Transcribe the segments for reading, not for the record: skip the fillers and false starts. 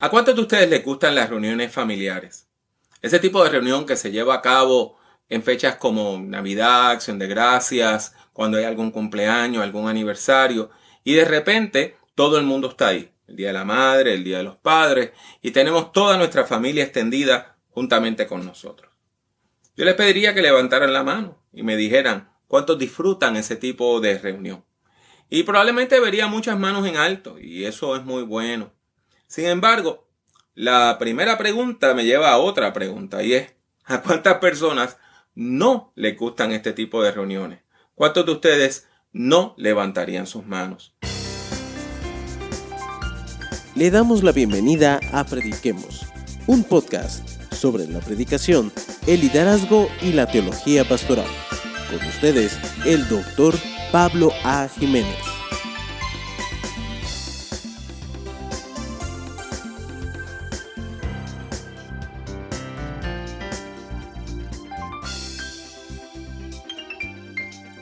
¿A cuántos de ustedes les gustan las reuniones familiares? Ese tipo de reunión que se lleva a cabo en fechas como Navidad, Acción de Gracias, cuando hay algún cumpleaños, algún aniversario, y de repente todo el mundo está ahí. El Día de la Madre, el Día de los Padres, y tenemos toda nuestra familia extendida juntamente con nosotros. Yo les pediría que levantaran la mano y me dijeran cuántos disfrutan ese tipo de reunión. Y probablemente vería muchas manos en alto, y eso es muy bueno. Sin embargo, la primera pregunta me lleva a otra pregunta, y es, ¿a cuántas personas no les gustan este tipo de reuniones? ¿Cuántos de ustedes no levantarían sus manos? Le damos la bienvenida a Prediquemos, un podcast sobre la predicación, el liderazgo y la teología pastoral. Con ustedes, el Dr. Pablo A. Jiménez.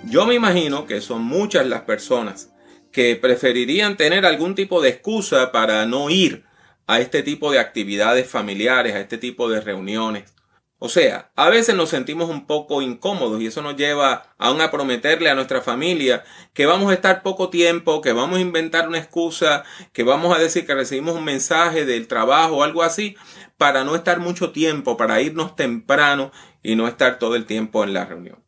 Yo me imagino que son muchas las personas que preferirían tener algún tipo de excusa para no ir a este tipo de actividades familiares, a este tipo de reuniones. O sea, a veces nos sentimos un poco incómodos y eso nos lleva aún a prometerle a nuestra familia que vamos a estar poco tiempo, que vamos a inventar una excusa, que vamos a decir que recibimos un mensaje del trabajo o algo así para no estar mucho tiempo, para irnos temprano y no estar todo el tiempo en la reunión.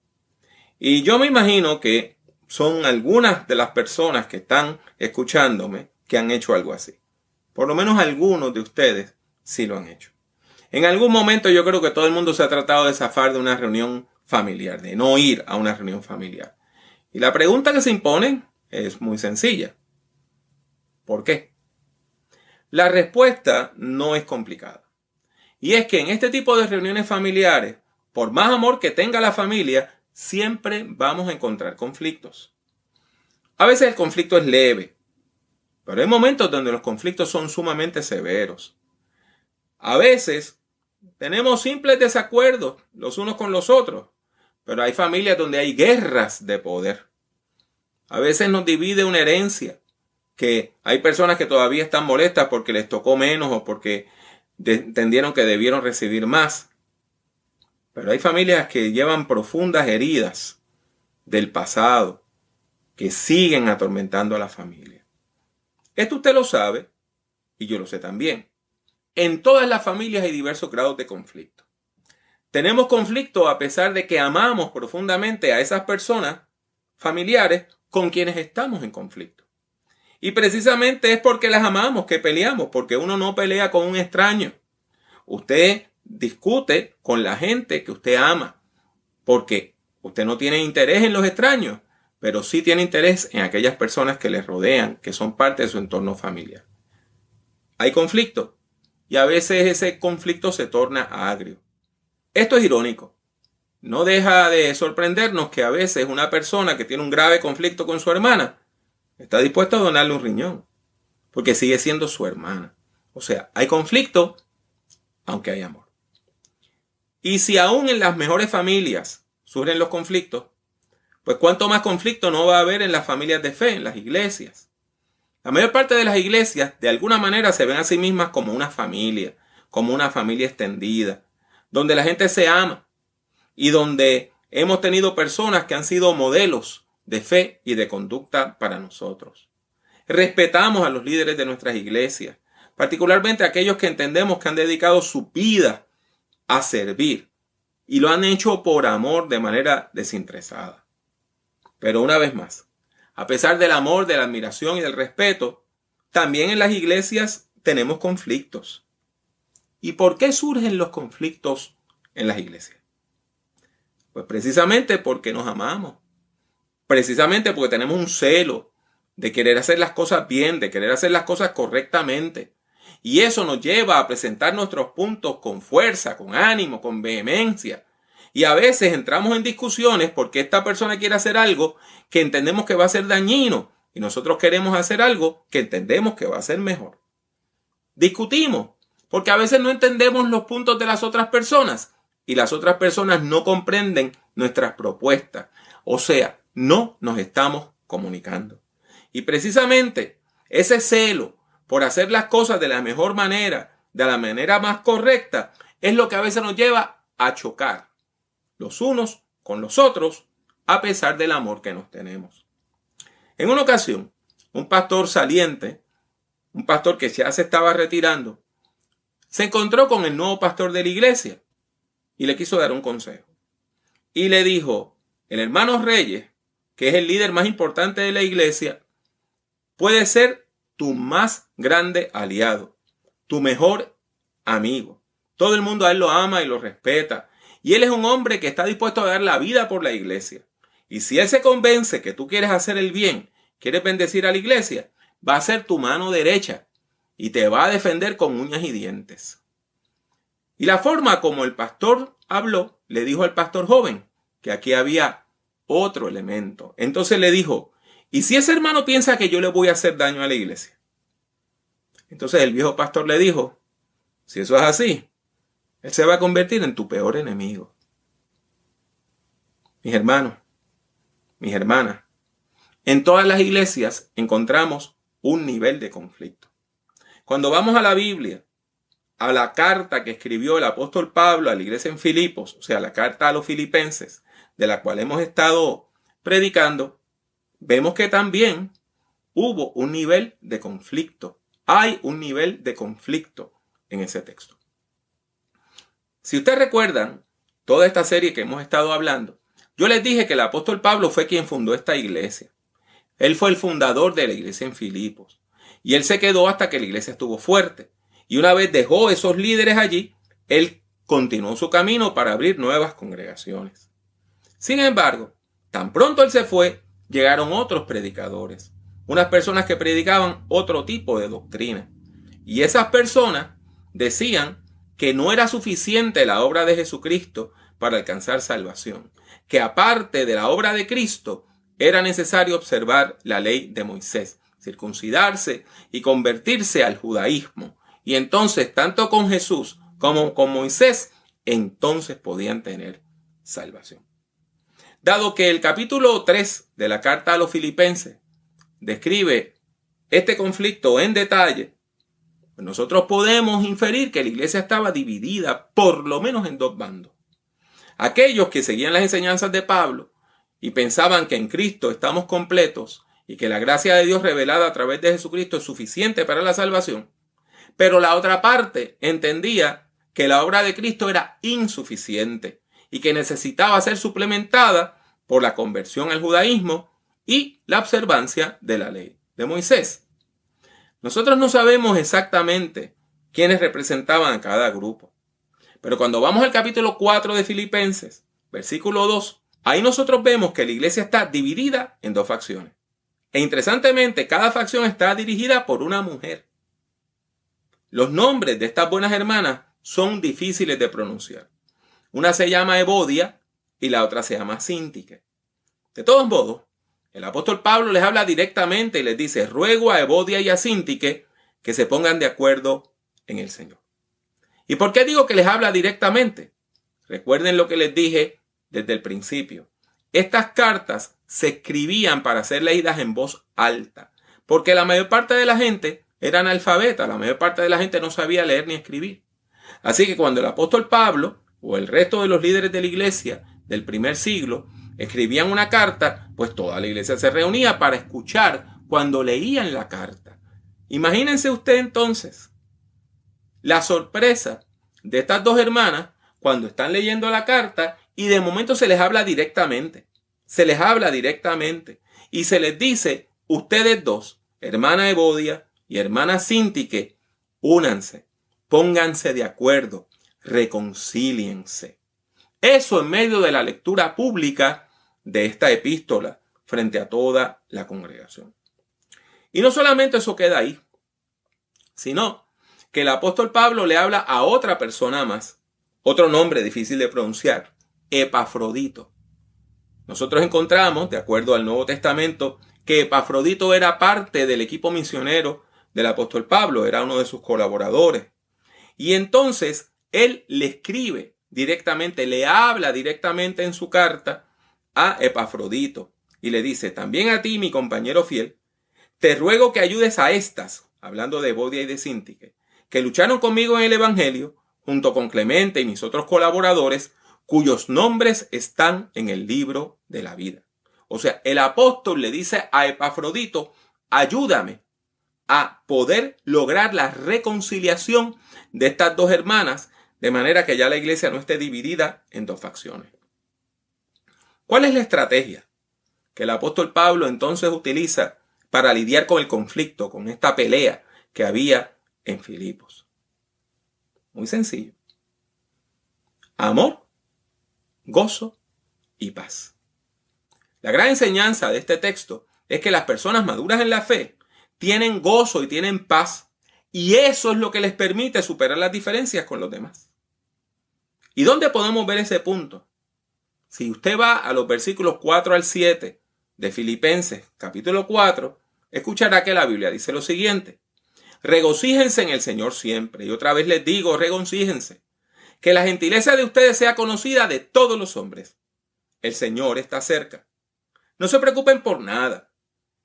Y yo me imagino que son algunas de las personas que están escuchándome que han hecho algo así. Por lo menos algunos de ustedes sí lo han hecho. En algún momento yo creo que todo el mundo se ha tratado de zafar de una reunión familiar, de no ir a una reunión familiar. Y la pregunta que se impone es muy sencilla. ¿Por qué? La respuesta no es complicada. Y es que en este tipo de reuniones familiares, por más amor que tenga la familia, siempre vamos a encontrar conflictos. A veces el conflicto es leve, pero hay momentos donde los conflictos son sumamente severos. A veces tenemos simples desacuerdos los unos con los otros, pero hay familias donde hay guerras de poder. A veces nos divide una herencia, que hay personas que todavía están molestas porque les tocó menos o porque entendieron que debieron recibir más. Pero hay familias que llevan profundas heridas del pasado que siguen atormentando a la familia. Esto usted lo sabe y yo lo sé también. En todas las familias hay diversos grados de conflicto. Tenemos conflicto a pesar de que amamos profundamente a esas personas familiares con quienes estamos en conflicto. Y precisamente es porque las amamos que peleamos, porque uno no pelea con un extraño. Usted discute con la gente que usted ama, porque usted no tiene interés en los extraños, pero sí tiene interés en aquellas personas que le rodean, que son parte de su entorno familiar. Hay conflicto y a veces ese conflicto se torna agrio. Esto es irónico. No deja de sorprendernos que a veces una persona que tiene un grave conflicto con su hermana está dispuesta a donarle un riñón, porque sigue siendo su hermana. O sea, hay conflicto, aunque hay amor. Y si aún en las mejores familias surgen los conflictos, pues cuánto más conflicto no va a haber en las familias de fe, en las iglesias. La mayor parte de las iglesias de alguna manera se ven a sí mismas como una familia extendida, donde la gente se ama y donde hemos tenido personas que han sido modelos de fe y de conducta para nosotros. Respetamos a los líderes de nuestras iglesias, particularmente aquellos que entendemos que han dedicado su vida a servir y lo han hecho por amor de manera desinteresada. Pero una vez más, a pesar del amor, de la admiración y del respeto, también en las iglesias tenemos conflictos. ¿Y por qué surgen los conflictos en las iglesias? Pues precisamente porque nos amamos, precisamente porque tenemos un celo de querer hacer las cosas bien, de querer hacer las cosas correctamente. Y eso nos lleva a presentar nuestros puntos con fuerza, con ánimo, con vehemencia. Y a veces entramos en discusiones porque esta persona quiere hacer algo que entendemos que va a ser dañino y nosotros queremos hacer algo que entendemos que va a ser mejor. Discutimos porque a veces no entendemos los puntos de las otras personas y las otras personas no comprenden nuestras propuestas. O sea, no nos estamos comunicando. Y precisamente ese celo por hacer las cosas de la mejor manera, de la manera más correcta, es lo que a veces nos lleva a chocar los unos con los otros, a pesar del amor que nos tenemos. En una ocasión, un pastor saliente, un pastor que ya se estaba retirando, se encontró con el nuevo pastor de la iglesia y le quiso dar un consejo. Y le dijo, el hermano Reyes, que es el líder más importante de la iglesia, puede ser tu más grande aliado, tu mejor amigo. Todo el mundo a él lo ama y lo respeta. Y él es un hombre que está dispuesto a dar la vida por la iglesia. Y si él se convence que tú quieres hacer el bien, quieres bendecir a la iglesia, va a ser tu mano derecha y te va a defender con uñas y dientes. Y la forma como el pastor habló, le dijo al pastor joven que aquí había otro elemento. Entonces le dijo, ¿y si ese hermano piensa que yo le voy a hacer daño a la iglesia? Entonces el viejo pastor le dijo, si eso es así, él se va a convertir en tu peor enemigo. Mis hermanos, mis hermanas, en todas las iglesias encontramos un nivel de conflicto. Cuando vamos a la Biblia, a la carta que escribió el apóstol Pablo a la iglesia en Filipos, o sea, la carta a los filipenses, de la cual hemos estado predicando, vemos que también hubo un nivel de conflicto. Hay un nivel de conflicto en ese texto. Si ustedes recuerdan toda esta serie que hemos estado hablando, yo les dije que el apóstol Pablo fue quien fundó esta iglesia. Él fue el fundador de la iglesia en Filipos. Y él se quedó hasta que la iglesia estuvo fuerte. Y una vez dejó esos líderes allí, él continuó su camino para abrir nuevas congregaciones. Sin embargo, tan pronto él se fue, llegaron otros predicadores. Unas personas que predicaban otro tipo de doctrina. Y esas personas decían que no era suficiente la obra de Jesucristo para alcanzar salvación. Que aparte de la obra de Cristo, era necesario observar la ley de Moisés, circuncidarse y convertirse al judaísmo. Y entonces, tanto con Jesús como con Moisés, entonces podían tener salvación. Dado que el capítulo 3 de la carta a los filipenses describe este conflicto en detalle, nosotros podemos inferir que la iglesia estaba dividida por lo menos en dos bandos. Aquellos que seguían las enseñanzas de Pablo y pensaban que en Cristo estamos completos y que la gracia de Dios revelada a través de Jesucristo es suficiente para la salvación. Pero la otra parte entendía que la obra de Cristo era insuficiente y que necesitaba ser suplementada por la conversión al judaísmo y la observancia de la ley de Moisés. Nosotros no sabemos exactamente quiénes representaban a cada grupo. Pero cuando vamos al capítulo 4 de Filipenses, versículo 2, ahí nosotros vemos que la iglesia está dividida en dos facciones. E interesantemente, cada facción está dirigida por una mujer. Los nombres de estas buenas hermanas son difíciles de pronunciar. Una se llama Evodia y la otra se llama Síntique. De todos modos, el apóstol Pablo les habla directamente y les dice, ruego a Evodia y a Síntique que se pongan de acuerdo en el Señor. ¿Y por qué digo que les habla directamente? Recuerden lo que les dije desde el principio. Estas cartas se escribían para ser leídas en voz alta, porque la mayor parte de la gente era analfabeta, la mayor parte de la gente no sabía leer ni escribir. Así que cuando el apóstol Pablo o el resto de los líderes de la iglesia del primer siglo escribían una carta, pues toda la iglesia se reunía para escuchar cuando leían la carta. Imagínense usted entonces la sorpresa de estas dos hermanas cuando están leyendo la carta y de momento se les habla directamente. Se les habla directamente y se les dice, ustedes dos, hermana Evodia y hermana Síntique, únanse, pónganse de acuerdo, reconcíliense. Eso en medio de la lectura pública de esta epístola frente a toda la congregación. Y no solamente eso queda ahí, sino que el apóstol Pablo le habla a otra persona más, otro nombre difícil de pronunciar, Epafrodito. Nosotros encontramos, de acuerdo al Nuevo Testamento, que Epafrodito era parte del equipo misionero del apóstol Pablo, era uno de sus colaboradores. Y entonces él le escribe directamente, le habla directamente en su carta a Epafrodito y le dice, también a ti, mi compañero fiel, te ruego que ayudes a estas, hablando de Evodia y de Síntique, que lucharon conmigo en el Evangelio, junto con Clemente y mis otros colaboradores, cuyos nombres están en el libro de la vida. O sea, el apóstol le dice a Epafrodito, ayúdame a poder lograr la reconciliación de estas dos hermanas, de manera que ya la iglesia no esté dividida en dos facciones. ¿Cuál es la estrategia que el apóstol Pablo entonces utiliza para lidiar con el conflicto, con esta pelea que había en Filipos? Muy sencillo. Amor, gozo y paz. La gran enseñanza de este texto es que las personas maduras en la fe tienen gozo y tienen paz, y eso es lo que les permite superar las diferencias con los demás. ¿Y dónde podemos ver ese punto? Si usted va a los versículos 4 al 7 de Filipenses capítulo 4, escuchará que la Biblia dice lo siguiente: regocíjense en el Señor siempre. Y otra vez les digo, regocíjense. Que la gentileza de ustedes sea conocida de todos los hombres. El Señor está cerca. No se preocupen por nada.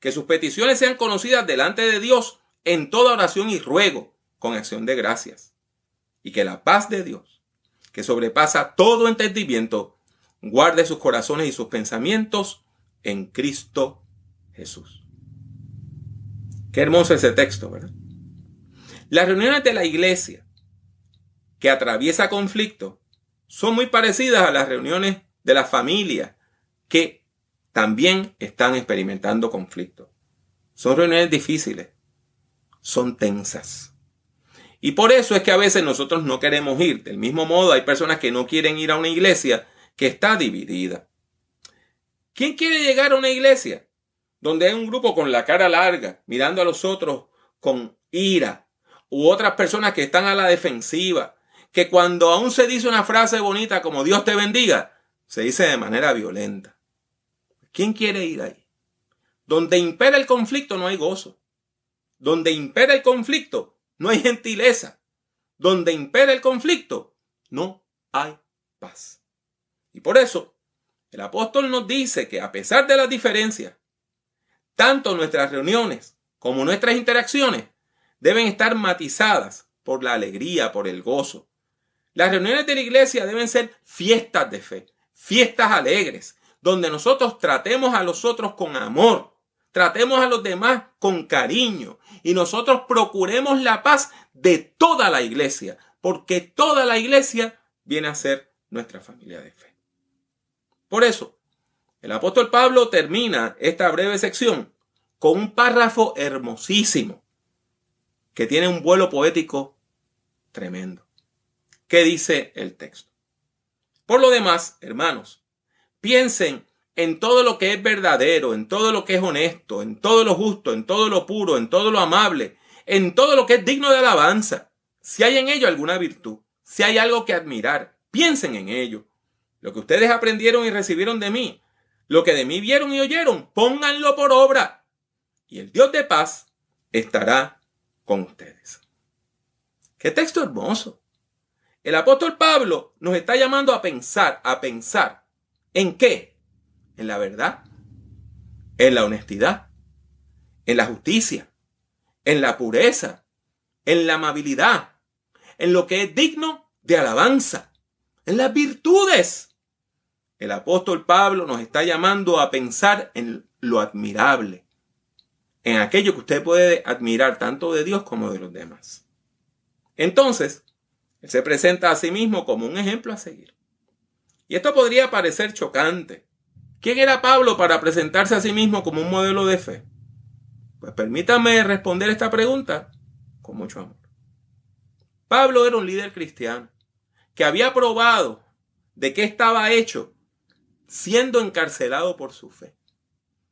Que sus peticiones sean conocidas delante de Dios en toda oración y ruego, con acción de gracias. Y que la paz de Dios, que sobrepasa todo entendimiento, guarde sus corazones y sus pensamientos en Cristo Jesús. Qué hermoso ese texto, ¿verdad? Las reuniones de la iglesia que atraviesa conflicto son muy parecidas a las reuniones de la familia que también están experimentando conflicto. Son reuniones difíciles, son tensas. Y por eso es que a veces nosotros no queremos ir. Del mismo modo, hay personas que no quieren ir a una iglesia que está dividida. ¿Quién quiere llegar a una iglesia donde hay un grupo con la cara larga, mirando a los otros con ira, u otras personas que están a la defensiva, que cuando aún se dice una frase bonita como Dios te bendiga, se dice de manera violenta? ¿Quién quiere ir ahí? Donde impera el conflicto no hay gozo. Donde impera el conflicto no hay gentileza. Donde impera el conflicto no hay paz. Y por eso el apóstol nos dice que a pesar de las diferencias, tanto nuestras reuniones como nuestras interacciones deben estar matizadas por la alegría, por el gozo. Las reuniones de la iglesia deben ser fiestas de fe, fiestas alegres, donde nosotros tratemos a los otros con amor, tratemos a los demás con cariño y nosotros procuremos la paz de toda la iglesia, porque toda la iglesia viene a ser nuestra familia de fe. Por eso, el apóstol Pablo termina esta breve sección con un párrafo hermosísimo que tiene un vuelo poético tremendo. ¿Qué dice el texto? Por lo demás, hermanos, piensen en todo lo que es verdadero, en todo lo que es honesto, en todo lo justo, en todo lo puro, en todo lo amable, en todo lo que es digno de alabanza. Si hay en ello alguna virtud, si hay algo que admirar, piensen en ello. Lo que ustedes aprendieron y recibieron de mí, lo que de mí vieron y oyeron, pónganlo por obra. Y el Dios de paz estará con ustedes. ¡Qué texto hermoso! El apóstol Pablo nos está llamando a pensar ¿en qué? En la verdad, en la honestidad, en la justicia, en la pureza, en la amabilidad, en lo que es digno de alabanza, en las virtudes. El apóstol Pablo nos está llamando a pensar en lo admirable, en aquello que usted puede admirar tanto de Dios como de los demás. Entonces, él se presenta a sí mismo como un ejemplo a seguir. Y esto podría parecer chocante. ¿Quién era Pablo para presentarse a sí mismo como un modelo de fe? Pues permítame responder esta pregunta con mucho amor. Pablo era un líder cristiano que había probado de qué estaba hecho siendo encarcelado por su fe.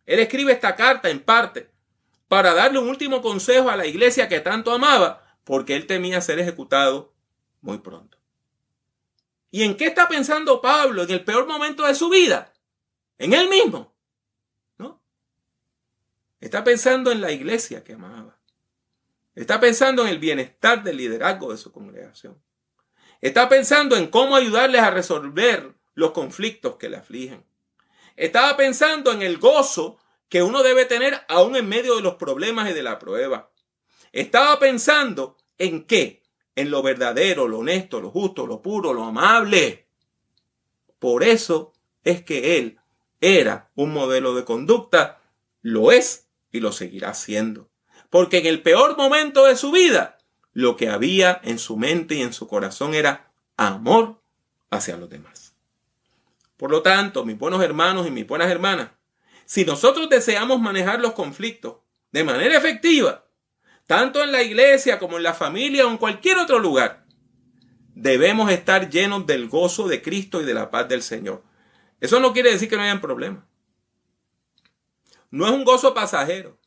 Él escribe esta carta en parte para darle un último consejo a la iglesia que tanto amaba, porque él temía ser ejecutado muy pronto. ¿Y en qué está pensando Pablo en el peor momento de su vida? En él mismo, ¿no? Está pensando en la iglesia que amaba. Está pensando en el bienestar del liderazgo de su congregación. Está pensando en cómo ayudarles a resolver los conflictos que le afligen. Estaba pensando en el gozo que uno debe tener aún en medio de los problemas y de la prueba. Estaba pensando ¿en qué? En lo verdadero, lo honesto, lo justo, lo puro, lo amable. Por eso es que él era un modelo de conducta, lo es y lo seguirá siendo. Porque en el peor momento de su vida, lo que había en su mente y en su corazón era amor hacia los demás. Por lo tanto, mis buenos hermanos y mis buenas hermanas, si nosotros deseamos manejar los conflictos de manera efectiva, tanto en la iglesia como en la familia o en cualquier otro lugar, debemos estar llenos del gozo de Cristo y de la paz del Señor. Eso no quiere decir que no hayan problemas. No es un gozo pasajero,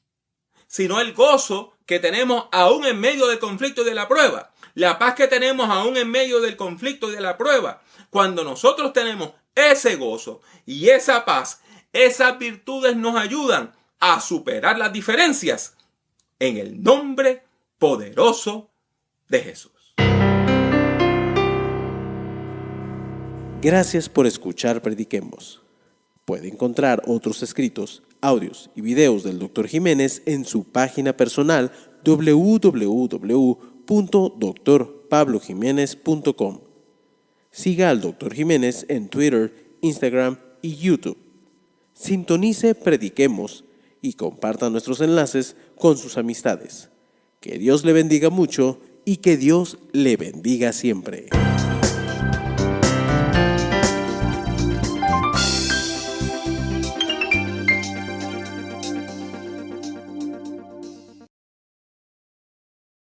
sino el gozo que tenemos aún en medio del conflicto y de la prueba. La paz que tenemos aún en medio del conflicto y de la prueba. Cuando nosotros tenemos ese gozo y esa paz, esas virtudes nos ayudan a superar las diferencias en el nombre poderoso de Jesús. Gracias por escuchar Prediquemos. Puede encontrar otros escritos, audios y videos del Dr. Jiménez en su página personal www.drpablojimenez.com. Siga al Dr. Jiménez en Twitter, Instagram y YouTube. Sintonice Prediquemos y comparta nuestros enlaces con sus amistades. Que Dios le bendiga mucho y que Dios le bendiga siempre.